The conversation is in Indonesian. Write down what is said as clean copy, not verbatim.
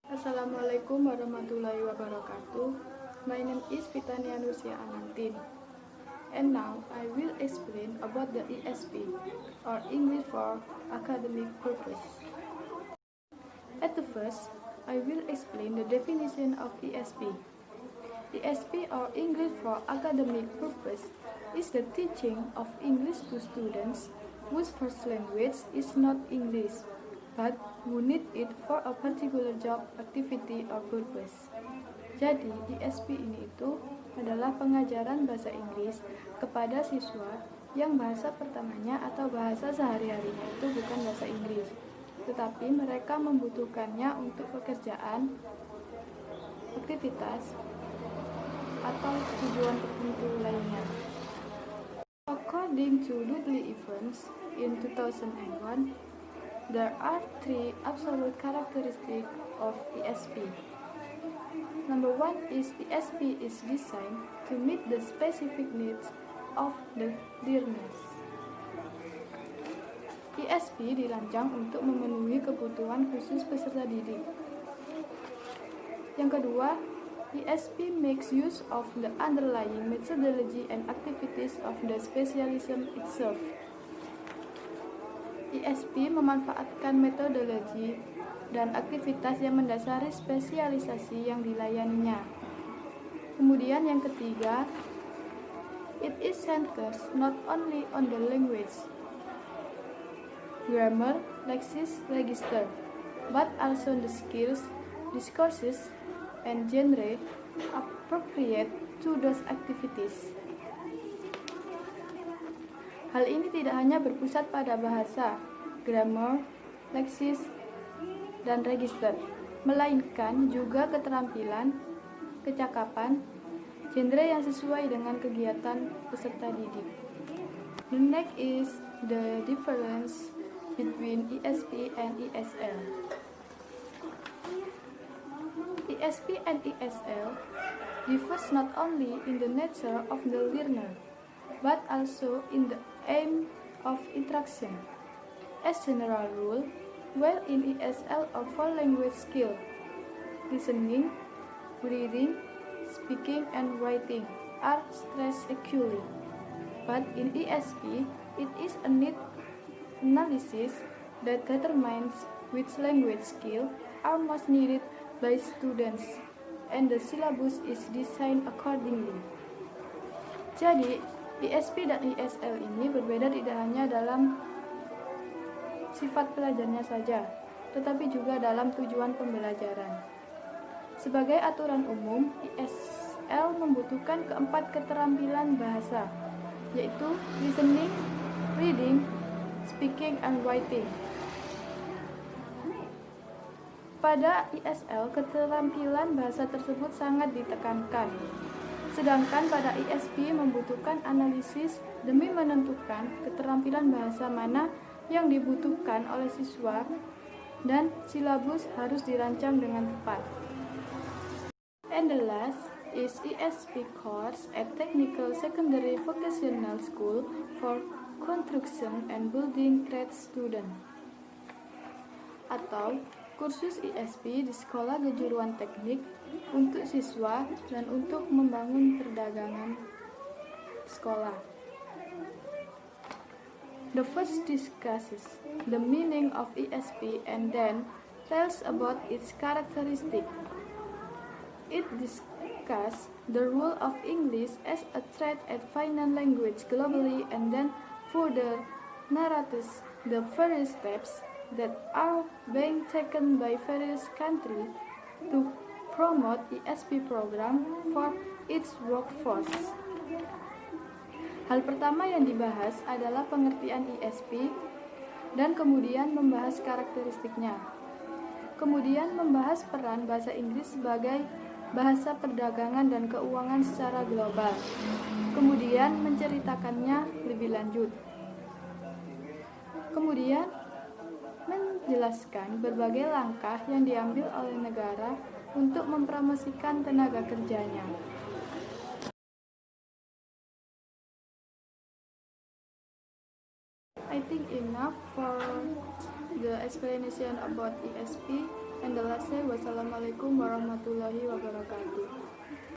Assalamualaikum warahmatullahi wabarakatuh. My name is Fitania Nursia Anantin. And now I will explain about the ESP, or English for Academic Purpose. At the first, I will explain the definition of ESP. ESP, or English for Academic Purpose, is the teaching of English to students whose first language is not English, but who need it for a particular job, activity, or purpose. Jadi, ESP ini adalah pengajaran bahasa Inggris kepada siswa yang bahasa pertamanya atau bahasa sehari-harinya itu bukan bahasa Inggris, tetapi mereka membutuhkannya untuk pekerjaan, aktivitas, atau tujuan tertentu lainnya. According to Dudley Evans in 2001, there are three absolute characteristics of ESP. Number one is ESP is designed to meet the specific needs of the learners. ESP dirancang untuk memenuhi kebutuhan khusus peserta didik. Yang kedua, ESP makes use of the underlying methodology and activities of the specialism itself. ESP memanfaatkan metodologi dan aktivitas yang mendasari spesialisasi yang dilayaninya. Kemudian yang ketiga, it is centers not only on the language, grammar, lexis, register, but also the skills, discourses, and genre appropriate to those activities. Hal ini tidak hanya berpusat pada bahasa, grammar, leksis, dan register, melainkan juga keterampilan, kecakapan, genre yang sesuai dengan kegiatan peserta didik. The next is the difference between ESP and ESL. ESP and ESL differs not only in the nature of the learner, but also in the aim of instruction. As general rule, while in ESL or for language skill, listening, reading, speaking, and writing are stressed equally. But in ESP, it is a need analysis that determines which language skill are most needed by students, and the syllabus is designed accordingly. Jadi, ESP dan ESL ini berbeda tidak hanya dalam sifat pelajarnya saja, tetapi juga dalam tujuan pembelajaran. Sebagai aturan umum, ESL membutuhkan keempat keterampilan bahasa, yaitu listening, reading, speaking, and writing. Pada ESL, keterampilan bahasa tersebut sangat ditekankan. Sedangkan pada ESP membutuhkan analisis demi menentukan keterampilan bahasa mana yang dibutuhkan oleh siswa dan silabus harus dirancang dengan tepat. And the last is ESP course at Technical Secondary Vocational School for Construction and Building Trade Student, atau kursus ESP di sekolah kejuruan teknik untuk siswa dan untuk membangun perdagangan sekolah. The first discusses the meaning of ESP and then tells about its characteristic. It discusses the role of English as a threat at final language globally and then further narrates the various steps that are being taken by various countries to promote ESP program for its workforce. Hal pertama yang dibahas adalah pengertian ESP dan kemudian membahas karakteristiknya. Kemudian membahas peran bahasa Inggris sebagai bahasa perdagangan dan keuangan secara global. Kemudian menceritakannya lebih lanjut. Kemudian menjelaskan berbagai langkah yang diambil oleh negara untuk mempromosikan tenaga kerjanya. I think enough for the explanation about ESP. And the last say, wassalamualaikum warahmatullahi wabarakatuh.